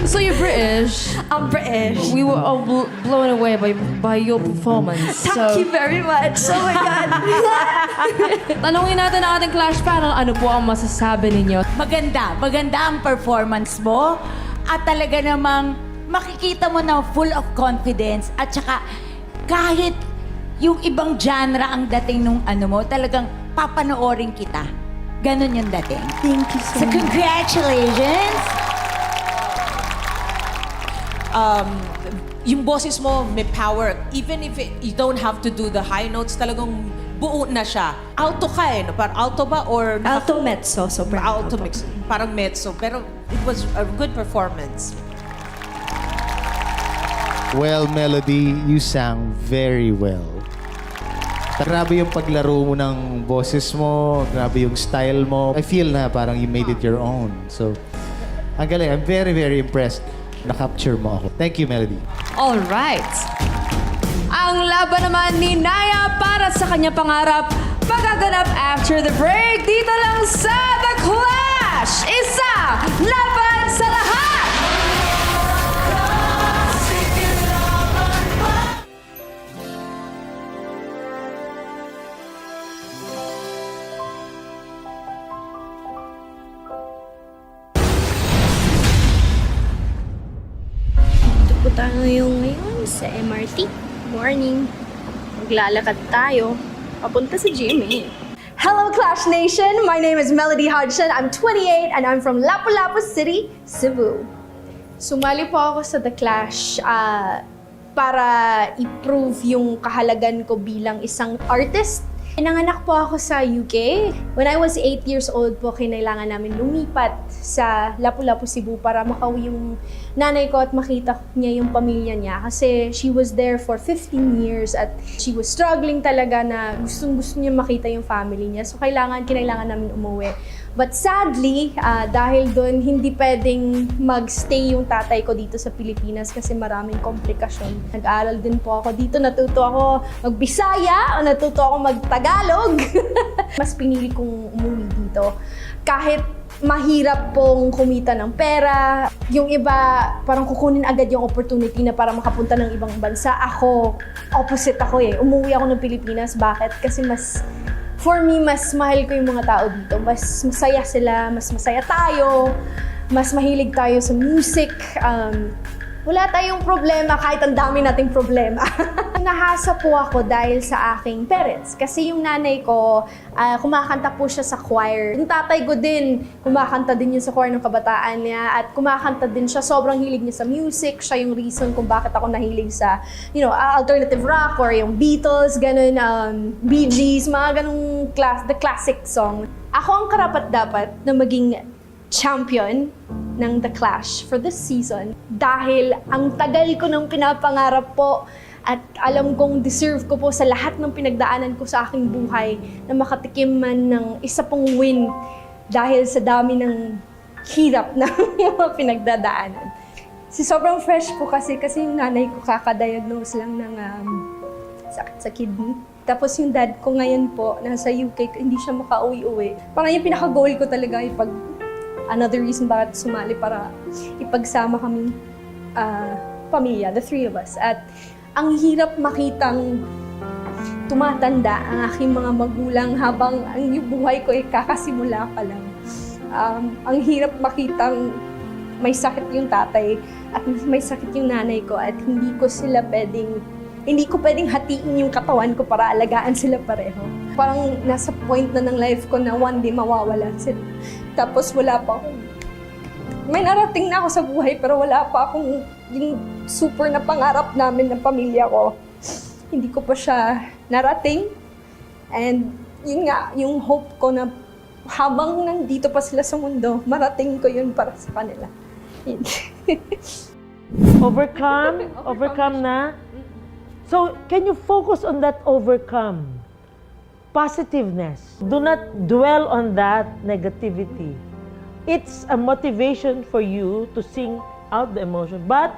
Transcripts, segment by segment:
So you're British. I'm British. We were all blown away by your performance. Thank you very much. Oh my God. Tanungin natin ang ating Clash panel, ano po ang masasabi ninyo? Maganda ang performance mo. At talaga namang makikita mo na full of confidence. At saka kahit yung ibang genre ang dating nung ano mo, talagang papanoorin kita. Ganon yung dating. Thank you so So congratulations! Yung boses mo may power. Even if you don't have to do the high notes, talagang buo na siya. Alto ka eh. No? Parang alto ba? Or Alto mezzo, sobrang alto mix. Parang mezzo. Pero it was a good performance. Well, Melody, you sang very well. Grabe yung paglaro mo ng boses mo, grabe yung style mo. I feel na parang you made it your own. So, ang galing. I'm very, very impressed. Na-capture mo ako. Thank you, Melody. All right. Ang laban naman ni Naya para sa kanya pangarap, magaganap after the break dito lang sa The Clash. Isa, laban sa lahat! Ito po tayo ngayon sa MRT. Morning. Maglalakad tayo. Papunta sa gym eh. Hello, Clash Nation. My name is Melody Hodgson. I'm 28 and I'm from Lapu-Lapu City, Cebu. Sumali po ako sa The Clash para i-prove yung kahalagan ko bilang isang artist. Nanganak po ako sa UK. When I was 8 years old po, kinailangan namin lumipat sa Lapu-Lapu, Cebu para makauwi yung nanay ko at makita niya yung pamilya niya. Kasi she was there for 15 years at she was struggling talaga na gustong-gusto niya makita yung family niya. So kinailangan namin umuwi. But sadly, dahil doon hindi pwedeng mag-stay yung tatay ko dito sa Pilipinas kasi maraming komplikasyon. Nag-aaral din po ako dito, natuto ako mag-Bisaya o natuto ako mag-Tagalog. Mas pinili kong umuwi dito. Kahit mahirap pong kumita ng pera, yung iba parang kukunin agad yung opportunity na para makapunta ng ibang bansa. Ako, opposite ako eh. Umuwi ako ng Pilipinas. Bakit? Kasi for me, mas mahal ko yung mga tao dito. Mas masaya sila, mas masaya tayo, mas mahilig tayo sa music. Wala tayong problema kahit ang dami nating problema. Nahasa po ako dahil sa aking parents. Kasi yung nanay ko, kumakanta po siya sa choir. Yung tatay ko din, kumakanta din yun sa choir ng kabataan niya. At kumakanta din siya, sobrang hilig niya sa music. Siya yung reason kung bakit ako nahilig sa, alternative rock or yung Beatles, ganun, Bee Gees, mga ganung the classic song. Ako ang karapat-dapat na maging champion ng The Clash for this season dahil ang tagal ko nang pinapangarap po at alam kong deserve ko po sa lahat ng pinagdaanan ko sa aking buhay na makatikim man ng isa pong win dahil sa dami ng hirap na mga pinagdadaanan. Sobrang fresh po kasi yung nanay ko kakadiagnose lang ng sakit sa kidney. Tapos yung dad ko ngayon po, nasa UK, hindi siya makauwi-uwi. Parang yung pinaka-goal ko talaga another reason bakit sumali para ipagsama kaming pamilya, the three of us. At ang hirap makitang tumatanda ang aking mga magulang habang ang buhay ko ay kakasimula pa lang. Ang hirap makitang may sakit yung tatay at may sakit yung nanay ko at hindi ko pwedeng hatiin yung katawan ko para alagaan sila pareho. Parang nasa point na ng life ko na one day mawawala sila. Tapos may narating na ako sa buhay pero wala pa akong yung super na pangarap namin ng pamilya ko. Hindi ko pa siya narating. And yun nga, yung hope ko na habang nandito pa sila sa mundo, marating ko yun para sa kanila. Overcome na. So, can you focus on that overcome? Positiveness. Do not dwell on that negativity. It's a motivation for you to sing out the emotion, but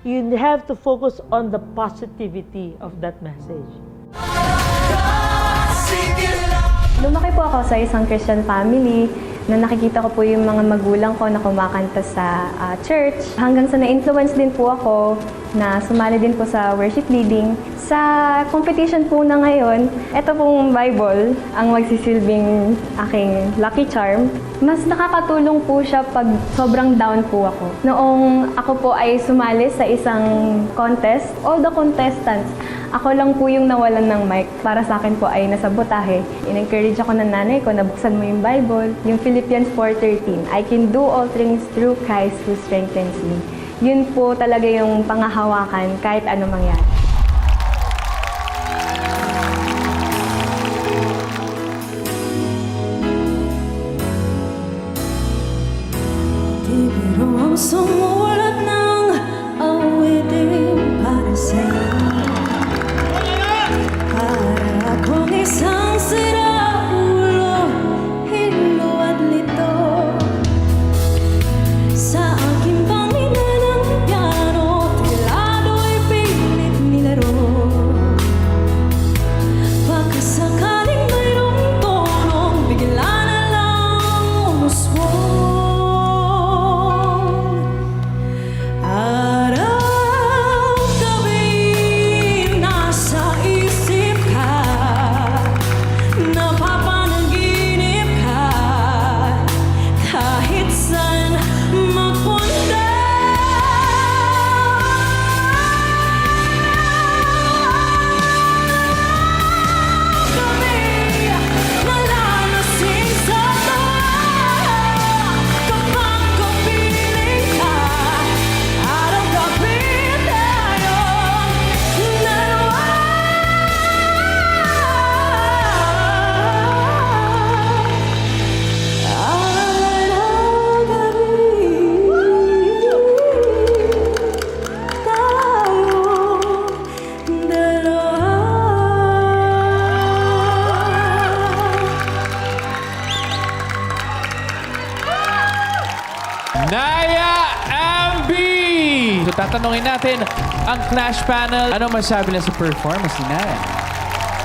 you have to focus on the positivity of that message. Lumaki po ako sa isang Christian family na nakikita ko po yung mga magulang ko na kumakanta sa church. Hanggang sa na-influence din po ako na sumali din po sa worship leading. Sa competition po na ngayon, ito pong Bible ang magsisilbing aking lucky charm. Mas nakakatulong po siya pag sobrang down po ako. Noong ako po ay sumali sa isang contest, all the contestants, ako lang po yung nawalan ng mic. Para sa akin po ay nasa botahe. In-encourage ako ng nanay ko na buksan mo yung Bible. Yung Philippians 4:13, I can do all things through Christ who strengthens me. Yun po talaga yung pangahawakan kahit ano mangyari. Di biro ang sumulat ng awitin para sa'yo. Para akong isang siraulo, hilo at lito. Sa aking pangina ng piano, tilado'y pilit nilaro. Pagkasakaling mayroong tonong, bigla na lang umuswong. Araw-gabi nasa isip ka, napapanaginip ka, kahit saan magpunta. Gabi nalalasing sa tawa, kapag kapiling ka, araw-gabi tayong dalawa. Tayong dalawa. Naya MB! So tatanungin natin ang Clash panel. Ano masabi na sa performance ni Naya?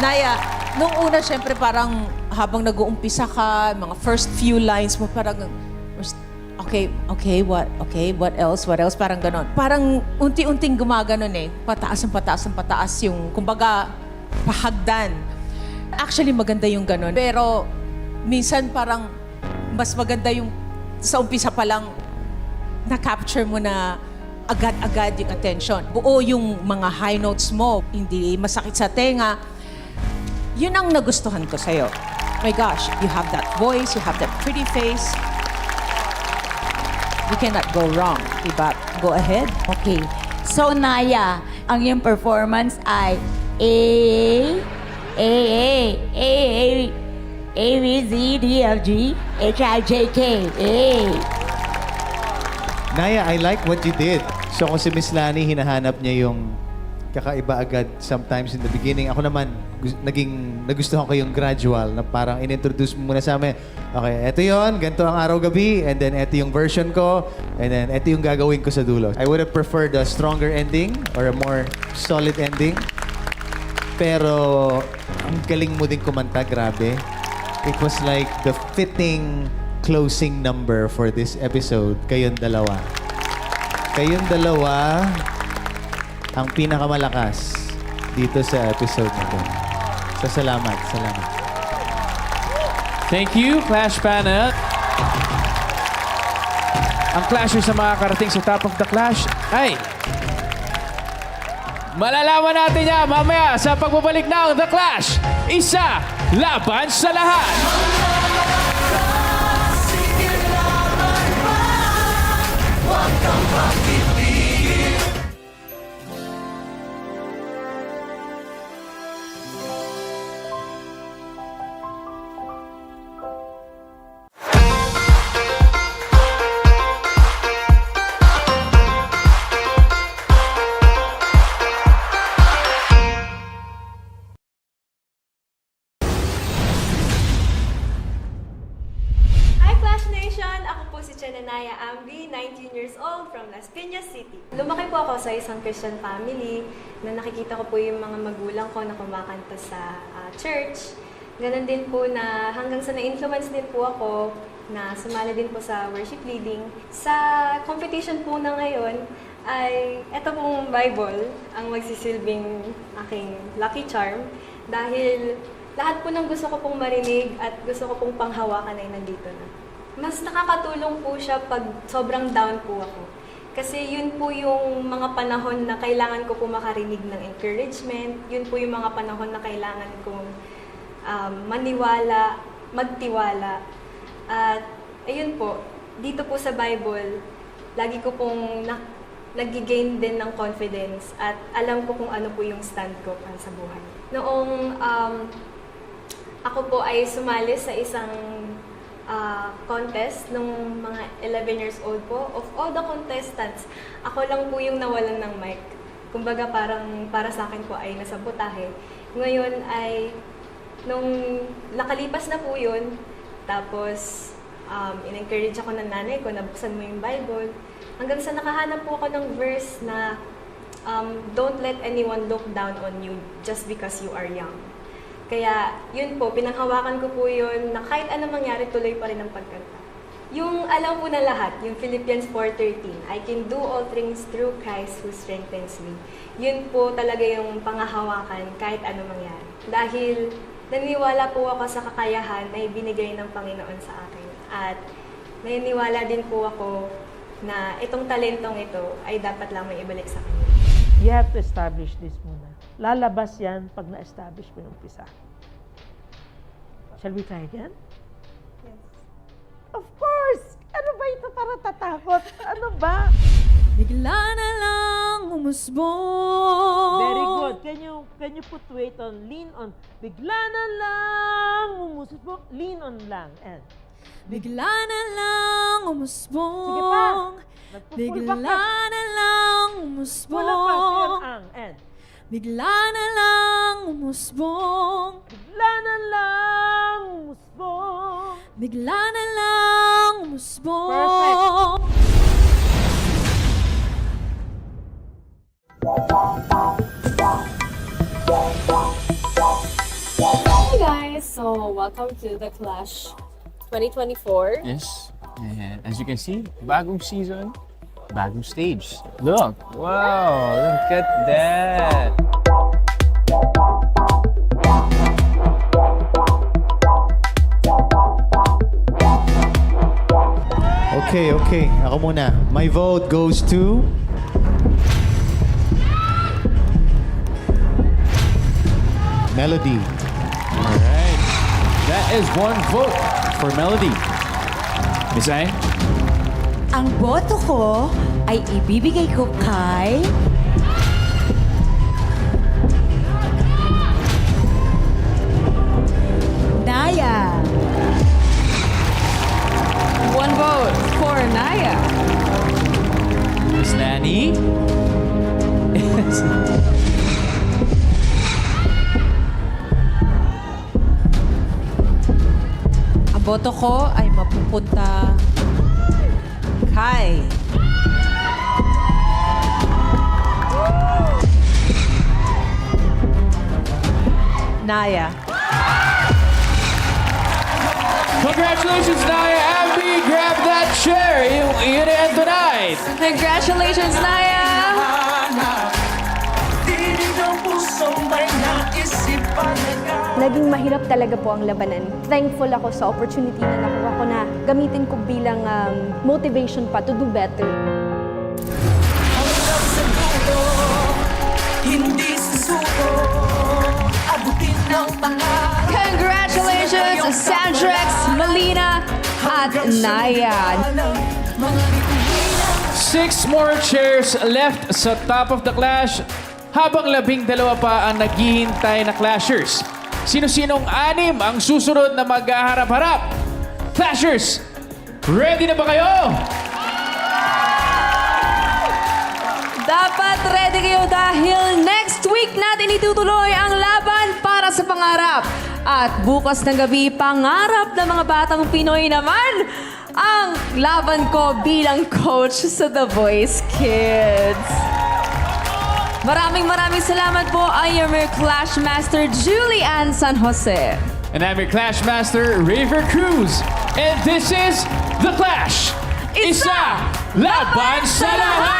Naya, nung una, syempre parang habang nag-uumpisa ka, mga first few lines mo, parang, okay, what else, parang ganon. Parang unti-unting gumaganon eh. Pataas ang pataas yung, kumbaga, pahagdan. Actually, maganda yung ganon. Pero, minsan parang, mas maganda yung, sa umpisa pa lang, na-capture mo na agad-agad yung attention. Buo yung mga high notes mo, hindi masakit sa tenga. Yun ang nagustuhan ko sa'yo. My gosh, you have that voice, you have that pretty face. You cannot go wrong, diba? Go ahead. Okay. So, Naya, ang iyong performance ay A, B, C, D, F, G, H, I, J, K, A. Naya, I like what you did. So kung si Miss Lani, hinahanap niya yung kakaiba agad sometimes in the beginning. Ako naman, nagustuhan ko yung gradual na parang in-introduce mo muna sa amin. Okay, eto yon, ganito ang araw-gabi, and then eto yung version ko, and then eto yung gagawin ko sa dulo. I would have preferred a stronger ending or a more solid ending. Pero ang galing mo din kumanta, grabe. It was like the fitting closing number for this episode. Kayong dalawa. Kayong dalawa ang pinakamalakas dito sa episode na to. So, salamat. Thank you, Clash panel. Ang Clashers sa mga karating sa Top of the Clash ay malalaman natin yan mamaya sa pagbabalik ng The Clash. Isa laban sa lahat. Hi Clash Nation! Ako po si Naya Ambi, 19 years old from Las Piñas City. Lumaki po ako sa isang Christian family na nakikita ko po yung mga magulang ko na kumakanta sa church. Ganon din po na hanggang sa na-influence din po ako na sumali din po sa worship leading. Sa competition po na ngayon ay eto pong Bible ang magsisilbing aking lucky charm dahil lahat po ng gusto ko pong marinig at gusto ko pong panghawakan ay nandito na. Mas nakakatulong po siya pag sobrang down po ako. Kasi yun po yung mga panahon na kailangan ko po makarinig ng encouragement. Yun po yung mga panahon na kailangan kong maniwala, magtiwala. At ayun po, dito po sa Bible, lagi ko pong nag-gain din ng confidence at alam ko kung ano po yung stand ko para sa buhay. Noong ako po ay sumali sa isang contest nung mga 11 years old po. Of all the contestants, ako lang po yung nawalan ng mic. Kumbaga parang para sa akin po ay nasa butahe. Ngayon ay nung nakalipas na po yun, tapos in-encourage ako ng nanay ko na buksan mo yung Bible. Hanggang sa nakahanap po ako ng verse na don't let anyone look down on you just because you are young. Kaya yun po, pinanghawakan ko po yun na kahit anong mangyari, tuloy pa rin ang pagkanta. Yung alam po na lahat, yung Philippians 4:13, I can do all things through Christ who strengthens me. Yun po talaga yung pangahawakan kahit anong mangyari. Dahil naniniwala po ako sa kakayahan na ibinigay ng Panginoon sa akin. At naniniwala din po ako na itong talentong ito ay dapat lamang ibalik sa Kanya. You have to establish this muna. Lalabas yan pag na-establish mo yung umpisa. Shall we try again? Yes. Of course! Ano ba ito para tatakot? Ano ba? Bigla na lang umusbong. Very good. Can you put weight on, lean on. Bigla na lang umusbong. Lean on lang. And Bigla na lang umusbong. sige pa. Nagpo-pull Bigla back ka. na lang Wala pa. umusbong. Ang. And Bigla na lang umusbong. bigla na lang umusbong. Bigla na lang umusbong. Perfect. Hey guys, so welcome to the Clash 2024. Yes. And as you can see, bagong season, bagong stage. Look. Wow, look at that. Okay. Ako muna. My vote goes to... Melody. Alright. That is one vote for Melody. Miss Ay? Ang boto ko ay ibibigay ko kay... Naya. One vote for Naya. Miss Nani? Ang boto ko ay mapupunta kay Naya. Congratulations, Naya Abby! Grab that chair! Yun na tonight! Congratulations, Naya! Naging mahirap talaga po ang labanan. Thankful ako sa opportunity na nakuha ko na gamitin ko bilang motivation pa to do better. Congratulations, Sandrex, Melina, at Naya. 6 more chairs left sa top of the Clash, habang 12 pa ang naghihintay na Clashers. Sino-sinong 6 ang susunod na maghaharap-harap? Clashers, ready na ba kayo? Dapat ready kayo dahil next week natin itutuloy ang laban para sa pangarap. At bukas ng gabi, pangarap ng mga batang Pinoy naman ang laban ko bilang coach sa The Voice Kids. Maraming salamat po. I am your Clash Master, Julie Ann San Jose. And I'm your Clash Master, Raver Cruz. And this is The Clash. Isa, laban sa lahat!